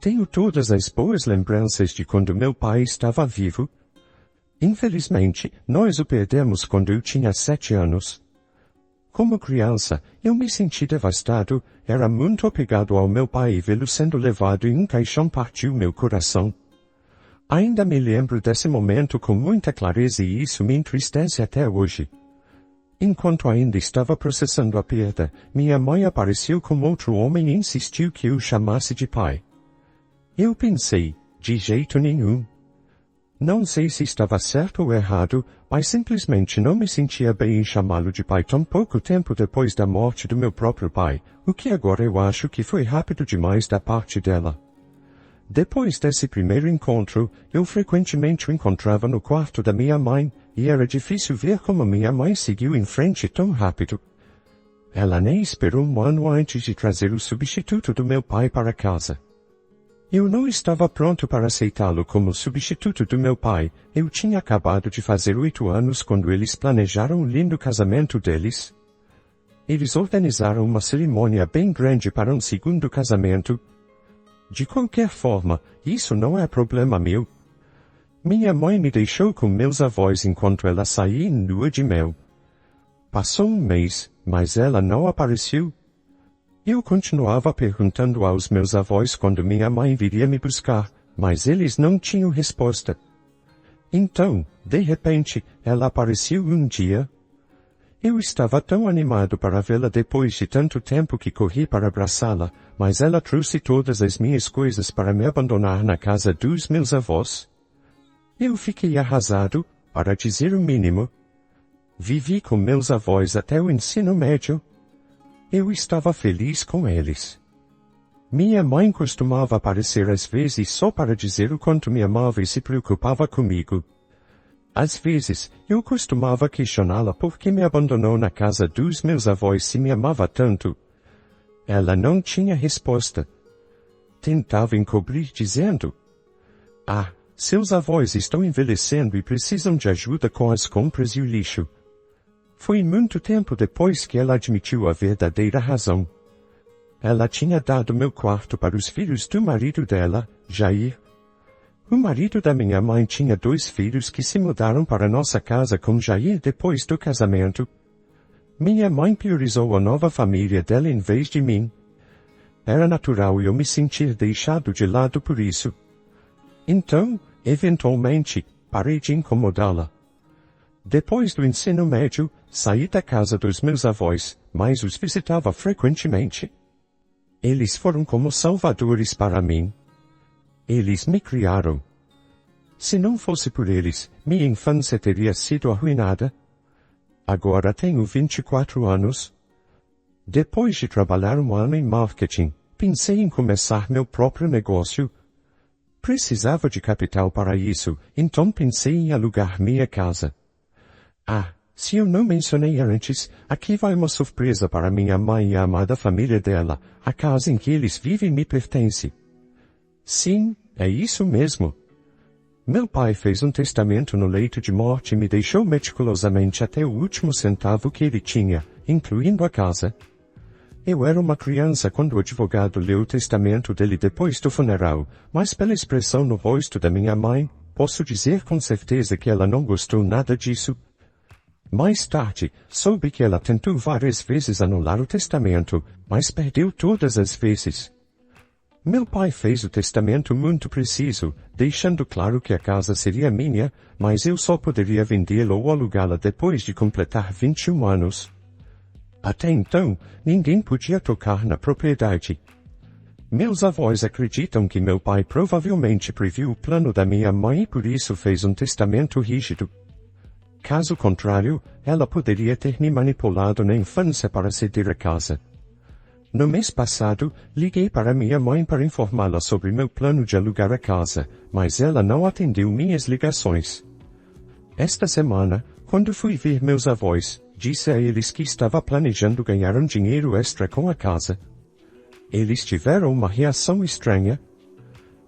Tenho todas as boas lembranças de quando meu pai estava vivo. Infelizmente, nós o perdemos quando eu tinha 7 anos. Como criança, eu me senti devastado, era muito apegado ao meu pai e vê-lo sendo levado em um caixão partiu meu coração. Ainda me lembro desse momento com muita clareza e isso me entristece até hoje. Enquanto ainda estava processando a perda, minha mãe apareceu com outro homem e insistiu que eu o chamasse de pai. Eu pensei, de jeito nenhum. Não sei se estava certo ou errado, mas simplesmente não me sentia bem em chamá-lo de pai tão pouco tempo depois da morte do meu próprio pai, o que agora eu acho que foi rápido demais da parte dela. Depois desse primeiro encontro, eu frequentemente o encontrava no quarto da minha mãe, e era difícil ver como minha mãe seguiu em frente tão rápido. Ela nem esperou um ano antes de trazer o substituto do meu pai para casa. Eu não estava pronto para aceitá-lo como substituto do meu pai, eu tinha acabado de fazer 8 anos quando eles planejaram o lindo casamento deles. Eles organizaram uma cerimônia bem grande para um segundo casamento. De qualquer forma, isso não é problema meu. Minha mãe me deixou com meus avós enquanto ela saía em lua de mel. Passou um mês, mas ela não apareceu. Eu continuava perguntando aos meus avós quando minha mãe viria me buscar, mas eles não tinham resposta. Então, de repente, ela apareceu um dia. Eu estava tão animado para vê-la depois de tanto tempo que corri para abraçá-la, mas ela trouxe todas as minhas coisas para me abandonar na casa dos meus avós. Eu fiquei arrasado, para dizer o mínimo. Vivi com meus avós até o ensino médio. Eu estava feliz com eles. Minha mãe costumava aparecer às vezes só para dizer o quanto me amava e se preocupava comigo. Às vezes, eu costumava questioná-la por que me abandonou na casa dos meus avós se me amava tanto. Ela não tinha resposta. Tentava encobrir dizendo: seus avós estão envelhecendo e precisam de ajuda com as compras e o lixo. Foi muito tempo depois que ela admitiu a verdadeira razão. Ela tinha dado meu quarto para os filhos do marido dela, Jair. O marido da minha mãe tinha 2 filhos que se mudaram para nossa casa com Jair depois do casamento. Minha mãe priorizou a nova família dela em vez de mim. Era natural eu me sentir deixado de lado por isso. Então, eventualmente, parei de incomodá-la. Depois do ensino médio, saí da casa dos meus avós, mas os visitava frequentemente. Eles foram como salvadores para mim. Eles me criaram. Se não fosse por eles, minha infância teria sido arruinada. Agora tenho 24 anos. Depois de trabalhar um ano em marketing, pensei em começar meu próprio negócio. Precisava de capital para isso, então pensei em alugar minha casa. Se eu não mencionei antes, aqui vai uma surpresa para minha mãe e a amada família dela, a casa em que eles vivem me pertence. Sim, é isso mesmo. Meu pai fez um testamento no leito de morte e me deixou meticulosamente até o último centavo que ele tinha, incluindo a casa. Eu era uma criança quando o advogado leu o testamento dele depois do funeral, mas pela expressão no rosto da minha mãe, posso dizer com certeza que ela não gostou nada disso. Mais tarde, soube que ela tentou várias vezes anular o testamento, mas perdeu todas as vezes. Meu pai fez o testamento muito preciso, deixando claro que a casa seria minha, mas eu só poderia vendê-la ou alugá-la depois de completar 21 anos. Até então, ninguém podia tocar na propriedade. Meus avós acreditam que meu pai provavelmente previu o plano da minha mãe e por isso fez um testamento rígido. Caso contrário, ela poderia ter me manipulado na infância para ceder a casa. No mês passado, liguei para minha mãe para informá-la sobre meu plano de alugar a casa, mas ela não atendeu minhas ligações. Esta semana, quando fui ver meus avós, disse a eles que estava planejando ganhar um dinheiro extra com a casa. Eles tiveram uma reação estranha.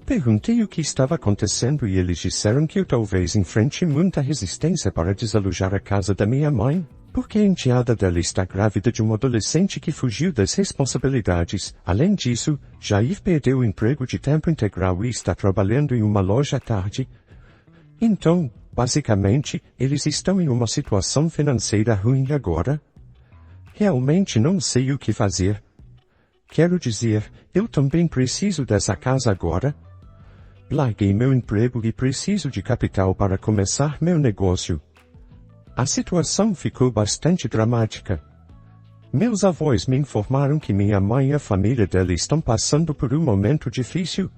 Perguntei o que estava acontecendo e eles disseram que eu talvez enfrente muita resistência para desalojar a casa da minha mãe, Porque a enteada dela está grávida de um adolescente que fugiu das responsabilidades. Além disso, Jair perdeu o emprego de tempo integral e está trabalhando em uma loja à tarde. Então, basicamente, eles estão em uma situação financeira ruim agora. Realmente não sei o que fazer. Quero dizer, eu também preciso dessa casa agora. Larguei meu emprego e preciso de capital para começar meu negócio. A situação ficou bastante dramática. Meus avós me informaram que minha mãe e a família dela estão passando por um momento difícil.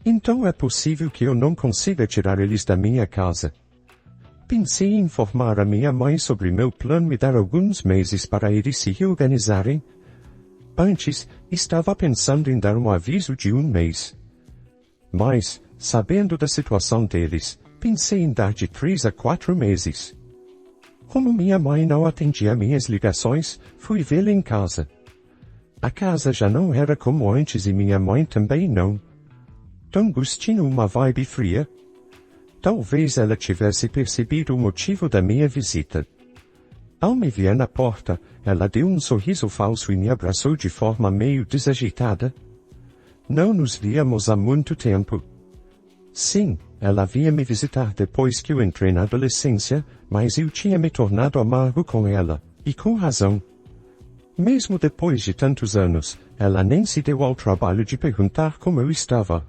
Então é possível que eu não consiga tirar eles da minha casa. Pensei em informar a minha mãe sobre meu plano e dar alguns meses para eles se reorganizarem. Antes, estava pensando em dar um aviso de 1 mês. Mas, sabendo da situação deles, pensei em dar de 3 a 4 meses. Como minha mãe não atendia minhas ligações, fui vê-la em casa. A casa já não era como antes e minha mãe também não. Tom tinha uma vibe fria. Talvez ela tivesse percebido o motivo da minha visita. Ao me ver na porta, ela deu um sorriso falso e me abraçou de forma meio desajeitada. Não nos víamos há muito tempo. Sim, ela vinha me visitar depois que eu entrei na adolescência, mas eu tinha me tornado amargo com ela, e com razão. Mesmo depois de tantos anos, ela nem se deu ao trabalho de perguntar como eu estava.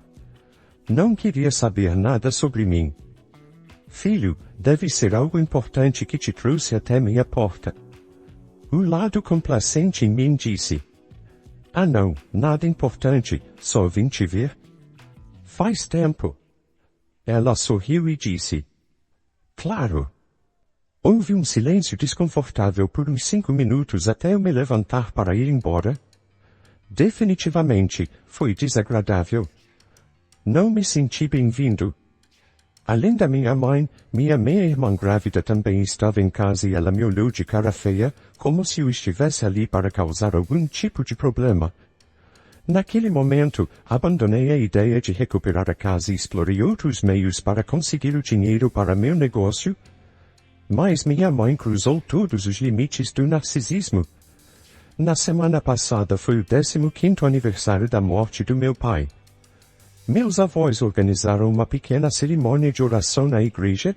Não queria saber nada sobre mim. Filho, deve ser algo importante que te trouxe até minha porta. O lado complacente em mim disse: Ah não, nada importante, só vim te ver. Faz tempo. Ela sorriu e disse: Claro. Houve um silêncio desconfortável por uns 5 minutos até eu me levantar para ir embora. Definitivamente, foi desagradável. Não me senti bem-vindo. Além da minha mãe, minha meia-irmã grávida também estava em casa e ela me olhou de cara feia, como se eu estivesse ali para causar algum tipo de problema. Naquele momento, abandonei a ideia de recuperar a casa e explorei outros meios para conseguir o dinheiro para meu negócio. Mas minha mãe cruzou todos os limites do narcisismo. Na semana passada foi o 15º aniversário da morte do meu pai. Meus avós organizaram uma pequena cerimônia de oração na igreja.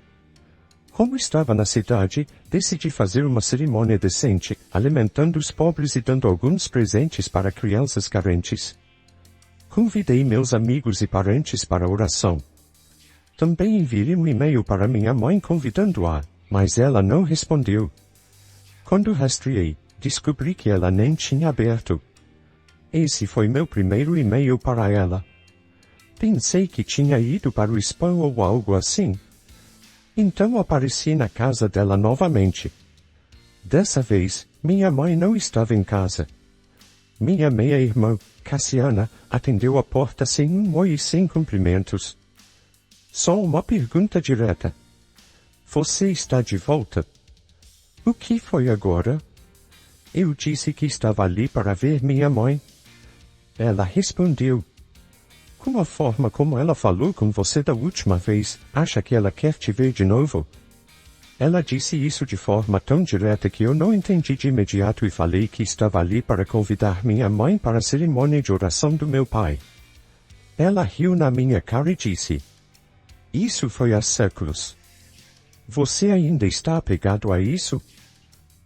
Como estava na cidade, decidi fazer uma cerimônia decente, alimentando os pobres e dando alguns presentes para crianças carentes. Convidei meus amigos e parentes para a oração. Também enviei um e-mail para minha mãe convidando-a, mas ela não respondeu. Quando rastreei, descobri que ela nem tinha aberto. Esse foi meu primeiro e-mail para ela. Pensei que tinha ido para o spam ou algo assim. Então apareci na casa dela novamente. Dessa vez, minha mãe não estava em casa. Minha meia-irmã, Cassiana, atendeu a porta sem um oi e sem cumprimentos. Só uma pergunta direta. Você está de volta? O que foi agora? Eu disse que estava ali para ver minha mãe. Ela respondeu: Com a forma como ela falou com você da última vez, acha que ela quer te ver de novo? Ela disse isso de forma tão direta que eu não entendi de imediato e falei que estava ali para convidar minha mãe para a cerimônia de oração do meu pai. Ela riu na minha cara e disse: Isso foi há séculos. Você ainda está apegado a isso?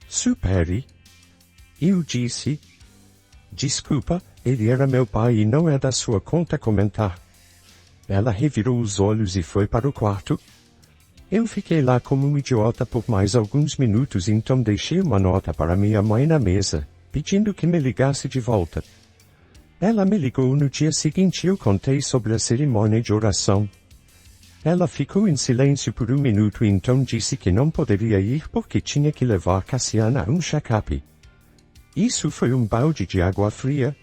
Supere. Eu disse: Desculpa, ele era meu pai e não é da sua conta comentar. Ela revirou os olhos e foi para o quarto. Eu fiquei lá como um idiota por mais alguns minutos e então deixei uma nota para minha mãe na mesa, pedindo que me ligasse de volta. Ela me ligou no dia seguinte e eu contei sobre a cerimônia de oração. Ela ficou em silêncio por 1 minuto e então disse que não poderia ir porque tinha que levar Cassiana a um check-up. Isso foi um balde de água fria.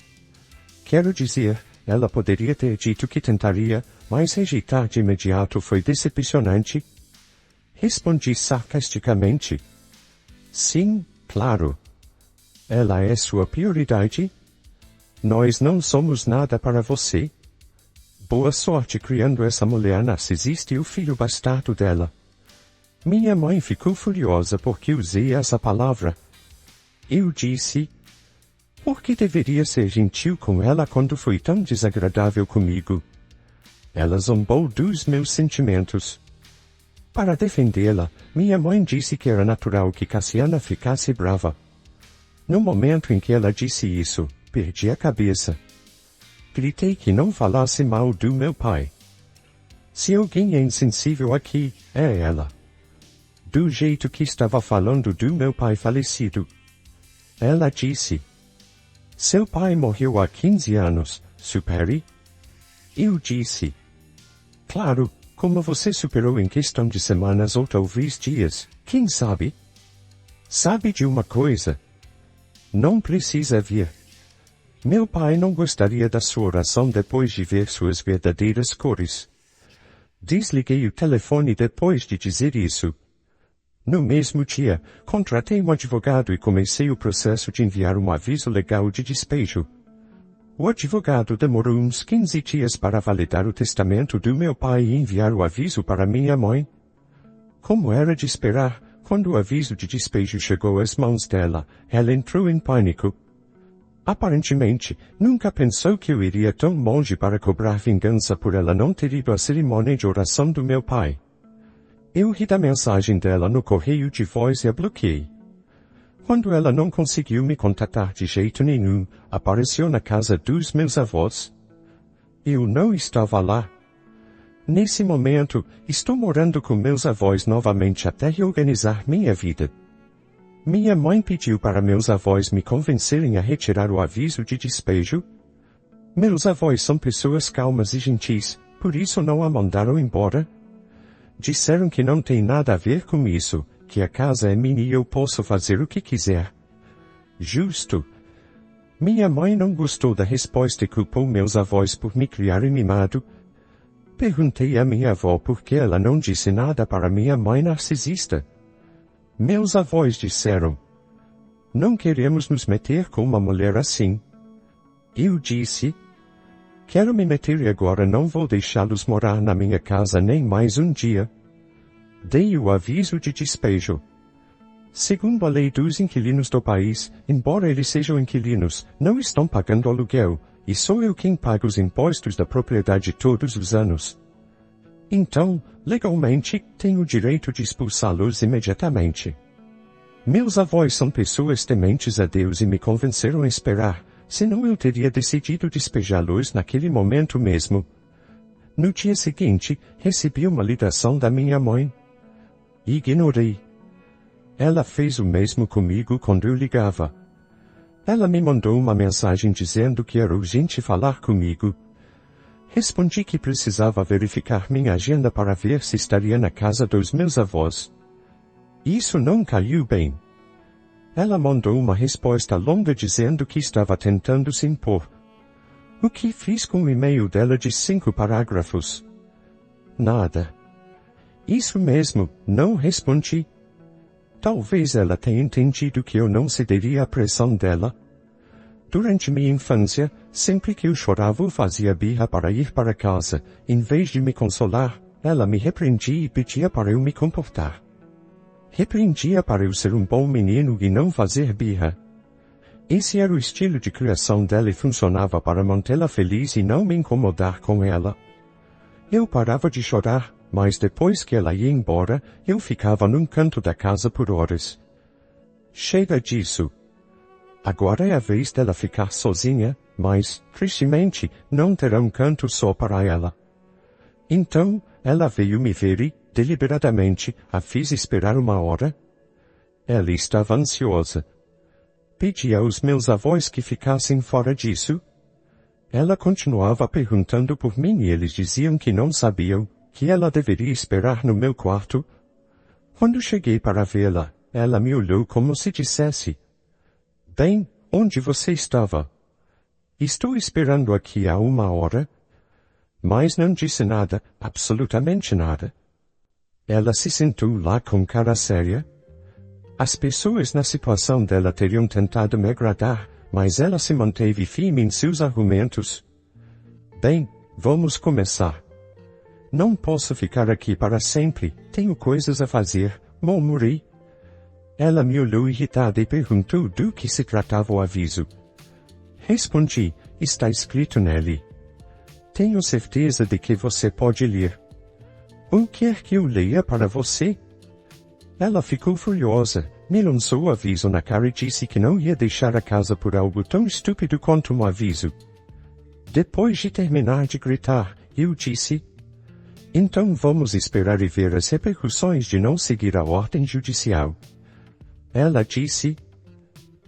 Quero dizer, ela poderia ter dito que tentaria, mas rejeitar de imediato foi decepcionante. Respondi sarcasticamente: Sim, claro. Ela é sua prioridade? Nós não somos nada para você. Boa sorte criando essa mulher narcisista e o filho bastardo dela. Minha mãe ficou furiosa porque usei essa palavra. Eu disse: por que deveria ser gentil com ela quando foi tão desagradável comigo? Ela zombou dos meus sentimentos. Para defendê-la, minha mãe disse que era natural que Cassiana ficasse brava. No momento em que ela disse isso, perdi a cabeça. Gritei que não falasse mal do meu pai. Se alguém é insensível aqui, é ela. Do jeito que estava falando do meu pai falecido. Ela disse: seu pai morreu há 15 anos, supere? Eu disse: claro, como você superou em questão de semanas ou talvez dias, quem sabe? Sabe de uma coisa? Não precisa vir. Meu pai não gostaria da sua oração depois de ver suas verdadeiras cores. Desliguei o telefone depois de dizer isso. No mesmo dia, contratei um advogado e comecei o processo de enviar um aviso legal de despejo. O advogado demorou uns 15 dias para validar o testamento do meu pai e enviar o aviso para minha mãe. Como era de esperar, quando o aviso de despejo chegou às mãos dela, ela entrou em pânico. Aparentemente, nunca pensou que eu iria tão longe para cobrar vingança por ela não ter ido à cerimônia de oração do meu pai. Eu ri da mensagem dela no correio de voz e a bloqueei. Quando ela não conseguiu me contatar de jeito nenhum, apareceu na casa dos meus avós. Eu não estava lá. Nesse momento, estou morando com meus avós novamente até reorganizar minha vida. Minha mãe pediu para meus avós me convencerem a retirar o aviso de despejo. Meus avós são pessoas calmas e gentis, por isso não a mandaram embora. Disseram que não tem nada a ver com isso, que a casa é minha e eu posso fazer o que quiser. Justo. Minha mãe não gostou da resposta e culpou meus avós por me criar mimado. Perguntei a minha avó por que ela não disse nada para minha mãe narcisista. Meus avós disseram: não queremos nos meter com uma mulher assim. Eu disse: quero me meter e agora não vou deixá-los morar na minha casa nem mais um dia. Dei o aviso de despejo. Segundo a lei dos inquilinos do país, embora eles sejam inquilinos, não estão pagando aluguel, e sou eu quem paga os impostos da propriedade todos os anos. Então, legalmente, tenho o direito de expulsá-los imediatamente. Meus avós são pessoas tementes a Deus e me convenceram a esperar, senão eu teria decidido despejá-los naquele momento mesmo. No dia seguinte, recebi uma ligação da minha mãe. Ignorei. Ela fez o mesmo comigo quando eu ligava. Ela me mandou uma mensagem dizendo que era urgente falar comigo. Respondi que precisava verificar minha agenda para ver se estaria na casa dos meus avós. Isso não caiu bem. Ela mandou uma resposta longa dizendo que estava tentando se impor. O que fiz com o e-mail dela de 5 parágrafos? Nada. Isso mesmo, não respondi. Talvez ela tenha entendido que eu não cederia à pressão dela. Durante minha infância, sempre que eu chorava ou fazia birra para ir para casa, em vez de me consolar, ela me repreendia e pedia para eu me comportar. Repreendia para eu ser um bom menino e não fazer birra. Esse era o estilo de criação dela e funcionava para mantê-la feliz e não me incomodar com ela. Eu parava de chorar, mas depois que ela ia embora, eu ficava num canto da casa por horas. Chega disso. Agora é a vez dela ficar sozinha, mas, tristemente, não terá um canto só para ela. Então, ela veio me ver e, deliberadamente, a fiz esperar 1 hora. Ela estava ansiosa. Pedi aos meus avós que ficassem fora disso. Ela continuava perguntando por mim e eles diziam que não sabiam, que ela deveria esperar no meu quarto. Quando cheguei para vê-la, ela me olhou como se dissesse: bem, onde você estava? Estou esperando aqui há 1 hora. Mas não disse nada, absolutamente nada. Ela se sentou lá com cara séria. As pessoas na situação dela teriam tentado me agradar, mas ela se manteve firme em seus argumentos. Bem, vamos começar. Não posso ficar aqui para sempre, tenho coisas a fazer, murmurei. Ela me olhou irritada e perguntou do que se tratava o aviso. Respondi, está escrito nele. Tenho certeza de que você pode ler. Ou quer que eu leia para você? Ela ficou furiosa, me lançou o aviso na cara e disse que não ia deixar a casa por algo tão estúpido quanto um aviso. Depois de terminar de gritar, eu disse: então vamos esperar e ver as repercussões de não seguir a ordem judicial. Ela disse: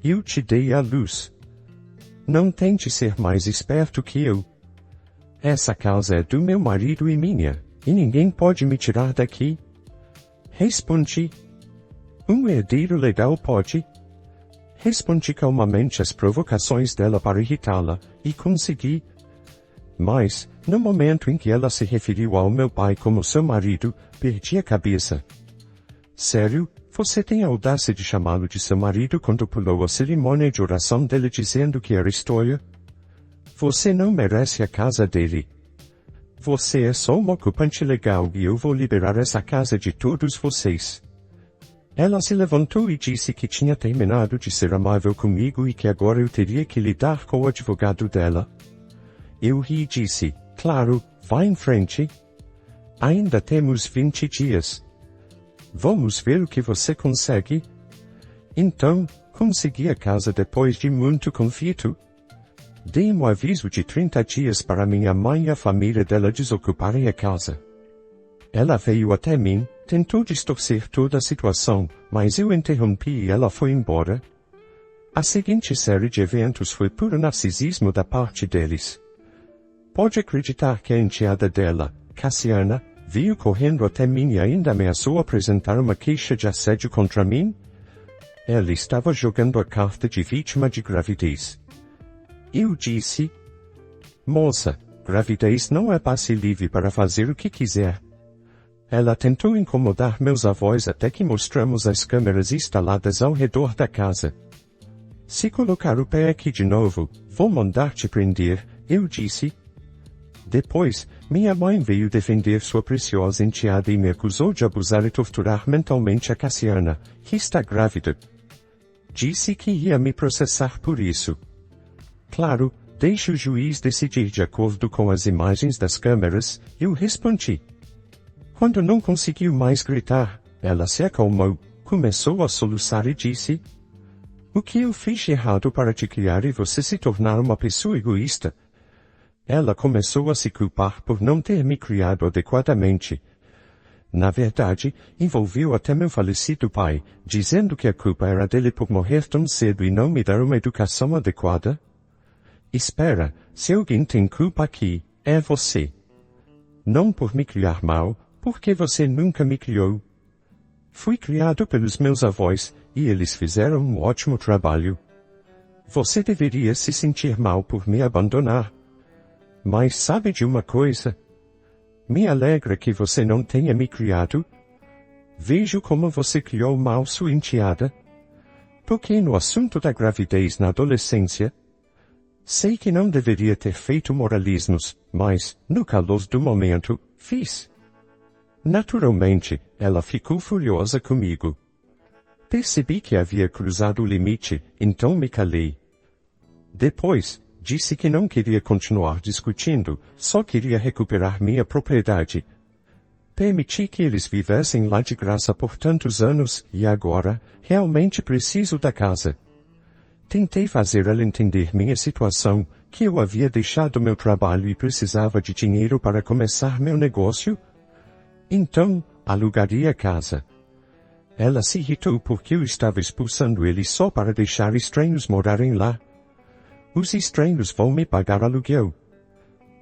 eu te dei a luz. Não tente ser mais esperto que eu. Essa casa é do meu marido e minha, e ninguém pode me tirar daqui. Respondi: um herdeiro legal pode. Respondi calmamente às provocações dela para irritá-la, e consegui. Mas, no momento em que ela se referiu ao meu pai como seu marido, perdi a cabeça. Sério, você tem a audácia de chamá-lo de seu marido quando pulou a cerimônia de oração dele dizendo que era história? Você não merece a casa dele. Você é só um ocupante legal e eu vou liberar essa casa de todos vocês. Ela se levantou e disse que tinha terminado de ser amável comigo e que agora eu teria que lidar com o advogado dela. Eu ri e disse: claro, vá em frente. Ainda temos 20 dias. Vamos ver o que você consegue. Então, consegui a casa depois de muito conflito. Dei um aviso de 30 dias para minha mãe e a família dela desocuparem a casa. Ela veio até mim, tentou distorcer toda a situação, mas eu interrompi e ela foi embora. A seguinte série de eventos foi puro narcisismo da parte deles. Pode acreditar que a enteada dela, Cassiana, veio correndo até mim e ainda ameaçou apresentar uma queixa de assédio contra mim? Ela estava jogando a carta de vítima de gravidez. Eu disse: moça, gravidez não é passe livre para fazer o que quiser. Ela tentou incomodar meus avós até que mostramos as câmeras instaladas ao redor da casa. Se colocar o pé aqui de novo, vou mandar te prender, eu disse. Depois, minha mãe veio defender sua preciosa enteada e me acusou de abusar e torturar mentalmente a Cassiana, que está grávida. Disse que ia me processar por isso. Claro, deixe o juiz decidir de acordo com as imagens das câmeras, eu respondi. Quando não conseguiu mais gritar, ela se acalmou, começou a soluçar e disse: o que eu fiz de errado para te criar e você se tornar uma pessoa egoísta? Ela começou a se culpar por não ter me criado adequadamente. Na verdade, envolveu até meu falecido pai, dizendo que a culpa era dele por morrer tão cedo e não me dar uma educação adequada. Espera, se alguém tem culpa aqui, é você. Não por me criar mal, porque você nunca me criou. Fui criado pelos meus avós, e eles fizeram um ótimo trabalho. Você deveria se sentir mal por me abandonar. Mas sabe de uma coisa? Me alegra que você não tenha me criado. Vejo como você criou mal sua enteada. Toquei no assunto da gravidez na adolescência. Sei que não deveria ter feito moralismos, mas, no calor do momento, fiz. Naturalmente, ela ficou furiosa comigo. Percebi que havia cruzado o limite, então me calei. Depois, disse que não queria continuar discutindo, só queria recuperar minha propriedade. Permiti que eles vivessem lá de graça por tantos anos, e agora, realmente preciso da casa. Tentei fazer ela entender minha situação, que eu havia deixado meu trabalho e precisava de dinheiro para começar meu negócio. Então, alugaria a casa. Ela se irritou porque eu estava expulsando eles só para deixar estranhos morarem lá. Os estranhos vão me pagar aluguel.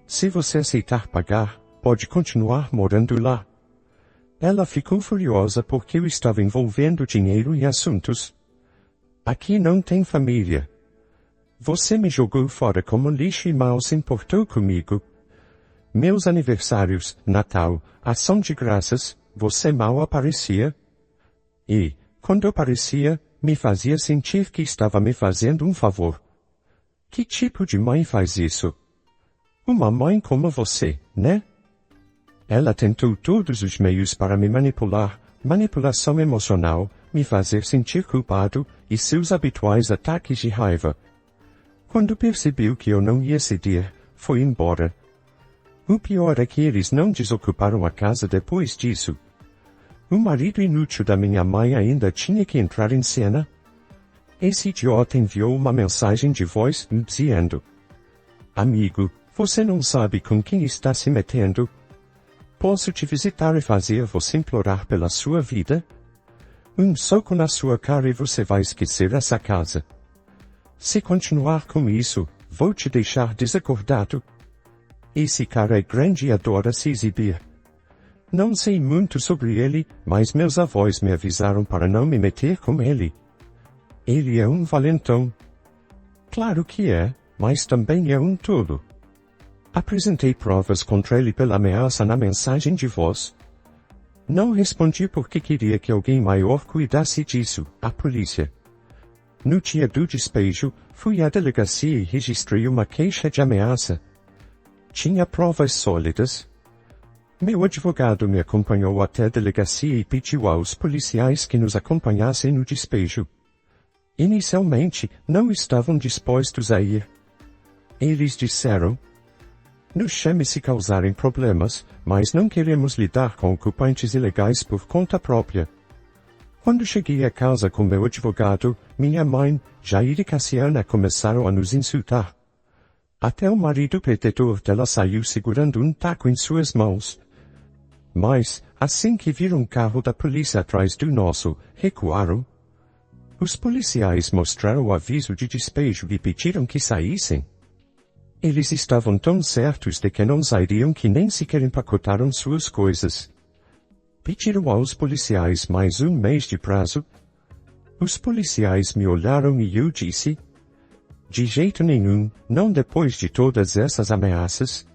Se você aceitar pagar, pode continuar morando lá. Ela ficou furiosa porque eu estava envolvendo dinheiro em assuntos. Aqui não tem família. Você me jogou fora como lixo e mal se importou comigo. Meus aniversários, Natal, ação de graças, você mal aparecia. E, quando aparecia, me fazia sentir que estava me fazendo um favor. Que tipo de mãe faz isso? Uma mãe como você, né? Ela tentou todos os meios para me manipular, manipulação emocional, me fazer sentir culpado, e seus habituais ataques de raiva. Quando percebeu que eu não ia ceder, foi embora. O pior é que eles não desocuparam a casa depois disso. O marido inútil da minha mãe ainda tinha que entrar em cena. Esse idiota enviou uma mensagem de voz dizendo: Amigo, você não sabe com quem está se metendo? Posso te visitar e fazer você implorar pela sua vida? Um soco na sua cara e você vai esquecer essa casa. Se continuar com isso, vou te deixar desacordado. Esse cara é grande e adora se exibir. Não sei muito sobre ele, mas meus avós me avisaram para não me meter com ele. Ele é um valentão. Claro que é, mas também é um tolo. Apresentei provas contra ele pela ameaça na mensagem de voz. Não respondi porque queria que alguém maior cuidasse disso, a polícia. No dia do despejo, fui à delegacia e registrei uma queixa de ameaça. Tinha provas sólidas. Meu advogado me acompanhou até a delegacia e pediu aos policiais que nos acompanhassem no despejo. Inicialmente, não estavam dispostos a ir. Eles disseram: nos chame se causarem problemas, mas não queremos lidar com ocupantes ilegais por conta própria. Quando cheguei a casa com meu advogado, minha mãe, Jair e Cassiana começaram a nos insultar. Até o marido protetor dela saiu segurando um taco em suas mãos. Mas, assim que viram um carro da polícia atrás do nosso, recuaram. Os policiais mostraram o aviso de despejo e pediram que saíssem. Eles estavam tão certos de que não sairiam que nem sequer empacotaram suas coisas. Pediram aos policiais mais um mês de prazo. Os policiais me olharam e eu disse: de jeito nenhum, não depois de todas essas ameaças.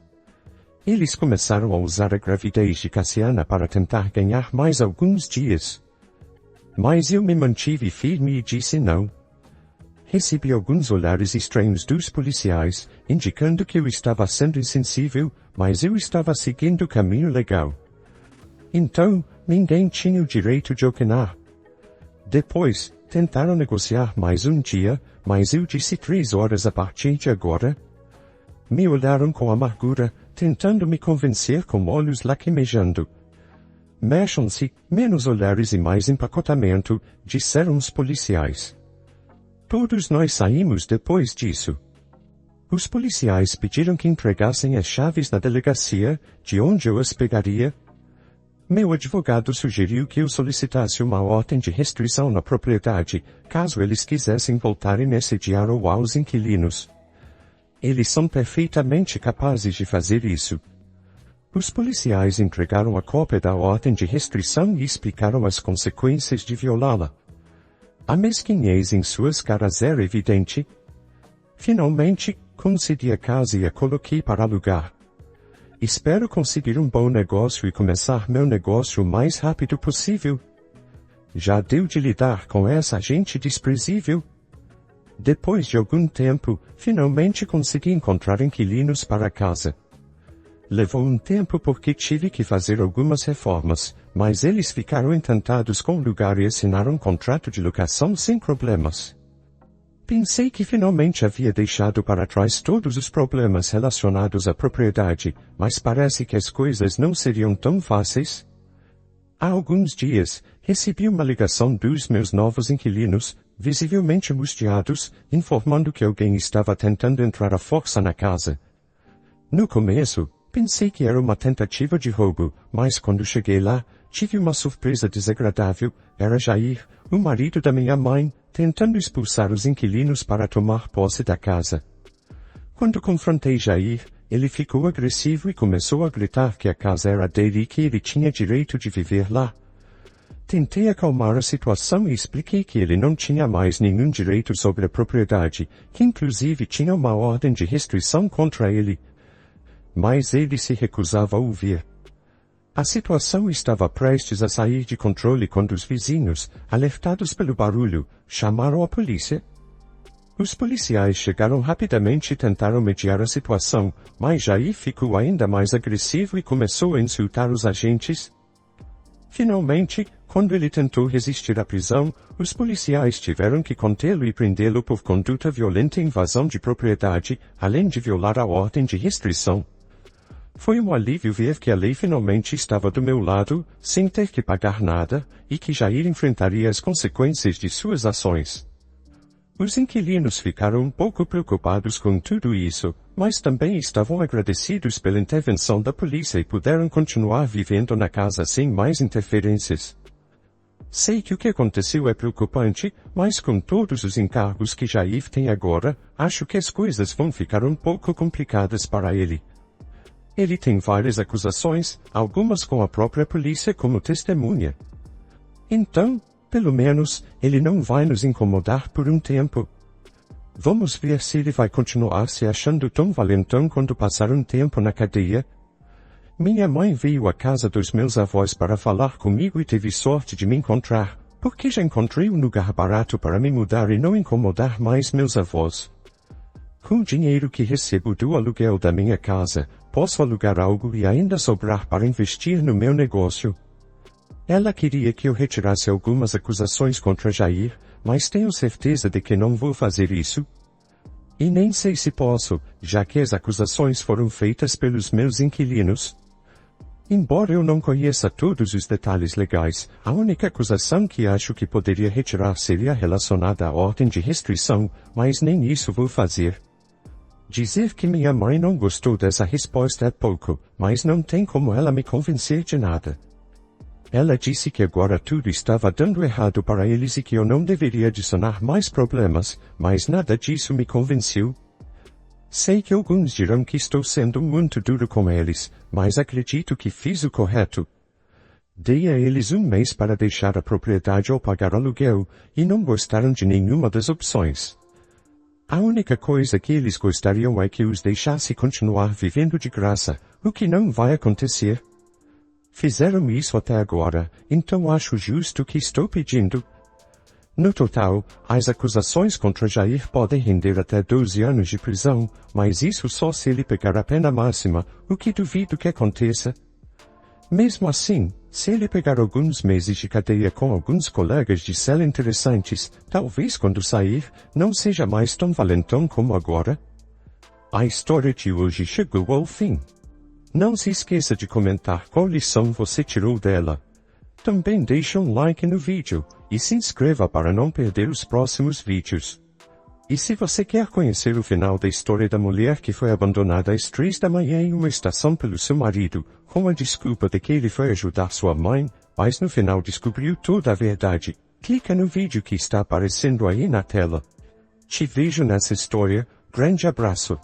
Eles começaram a usar a gravidez de Cassiana para tentar ganhar mais alguns dias. Mas eu me mantive firme e disse não. Recebi alguns olhares estranhos dos policiais, indicando que eu estava sendo insensível, mas eu estava seguindo o caminho legal. Então, ninguém tinha o direito de opinar. Depois, tentaram negociar mais um dia, mas eu disse 3 horas a partir de agora. Me olharam com amargura, tentando me convencer com olhos lacrimejando. Mexam-se, menos olhares e mais empacotamento, disseram os policiais. Todos nós saímos depois disso. Os policiais pediram que entregassem as chaves na delegacia, de onde eu as pegaria. Meu advogado sugeriu que eu solicitasse uma ordem de restrição na propriedade, caso eles quisessem voltar e me assediar ou aos inquilinos. Eles são perfeitamente capazes de fazer isso. Os policiais entregaram a cópia da ordem de restrição e explicaram as consequências de violá-la. A mesquinhez em suas caras era evidente. Finalmente, concedi a casa e a coloquei para alugar. Espero conseguir um bom negócio e começar meu negócio o mais rápido possível. Já deu de lidar com essa gente desprezível? Depois de algum tempo, finalmente consegui encontrar inquilinos para a casa. Levou um tempo porque tive que fazer algumas reformas, mas eles ficaram encantados com o lugar e assinaram um contrato de locação sem problemas. Pensei que finalmente havia deixado para trás todos os problemas relacionados à propriedade, mas parece que as coisas não seriam tão fáceis. Há alguns dias, recebi uma ligação dos meus novos inquilinos, visivelmente angustiados, informando que alguém estava tentando entrar à força na casa. No começo, pensei que era uma tentativa de roubo, mas quando cheguei lá, tive uma surpresa desagradável. Era Jair, o marido da minha mãe, tentando expulsar os inquilinos para tomar posse da casa. Quando confrontei Jair, ele ficou agressivo e começou a gritar que a casa era dele e que ele tinha direito de viver lá. Tentei acalmar a situação e expliquei que ele não tinha mais nenhum direito sobre a propriedade, que inclusive tinha uma ordem de restrição contra ele. Mas ele se recusava a ouvir. A situação estava prestes a sair de controle quando os vizinhos, alertados pelo barulho, chamaram a polícia. Os policiais chegaram rapidamente e tentaram mediar a situação, mas Jair ficou ainda mais agressivo e começou a insultar os agentes. Finalmente, quando ele tentou resistir à prisão, os policiais tiveram que contê-lo e prendê-lo por conduta violenta e invasão de propriedade, além de violar a ordem de restrição. Foi um alívio ver que a lei finalmente estava do meu lado, sem ter que pagar nada, e que Jair enfrentaria as consequências de suas ações. Os inquilinos ficaram um pouco preocupados com tudo isso, mas também estavam agradecidos pela intervenção da polícia e puderam continuar vivendo na casa sem mais interferências. Sei que o que aconteceu é preocupante, mas com todos os encargos que Jair tem agora, acho que as coisas vão ficar um pouco complicadas para ele. Ele tem várias acusações, algumas com a própria polícia como testemunha. Então, pelo menos, ele não vai nos incomodar por um tempo. Vamos ver se ele vai continuar se achando tão valentão quando passar um tempo na cadeia. Minha mãe veio à casa dos meus avós para falar comigo e teve sorte de me encontrar, porque já encontrei um lugar barato para me mudar e não incomodar mais meus avós. Com o dinheiro que recebo do aluguel da minha casa, posso alugar algo e ainda sobrar para investir no meu negócio. Ela queria que eu retirasse algumas acusações contra Jair, mas tenho certeza de que não vou fazer isso. E nem sei se posso, já que as acusações foram feitas pelos meus inquilinos. Embora eu não conheça todos os detalhes legais, a única acusação que acho que poderia retirar seria relacionada à ordem de restrição, mas nem isso vou fazer. Dizer que minha mãe não gostou dessa resposta é pouco, mas não tem como ela me convencer de nada. Ela disse que agora tudo estava dando errado para eles e que eu não deveria adicionar mais problemas, mas nada disso me convenceu. Sei que alguns dirão que estou sendo muito duro com eles, mas acredito que fiz o correto. Dei a eles um mês para deixar a propriedade ou pagar aluguel, e não gostaram de nenhuma das opções. A única coisa que eles gostariam é que os deixasse continuar vivendo de graça, o que não vai acontecer. Fizeram isso até agora, então acho justo o que estou pedindo. No total, as acusações contra Jair podem render até 12 anos de prisão, mas isso só se ele pegar a pena máxima, o que duvido que aconteça. Mesmo assim, se ele pegar alguns meses de cadeia com alguns colegas de cela interessantes, talvez quando sair, não seja mais tão valentão como agora. A história de hoje chegou ao fim. Não se esqueça de comentar qual lição você tirou dela. Também deixe um like no vídeo, e se inscreva para não perder os próximos vídeos. E se você quer conhecer o final da história da mulher que foi abandonada às 3 da manhã em uma estação pelo seu marido, com a desculpa de que ele foi ajudar sua mãe, mas no final descobriu toda a verdade, clica no vídeo que está aparecendo aí na tela. Te vejo nessa história, grande abraço.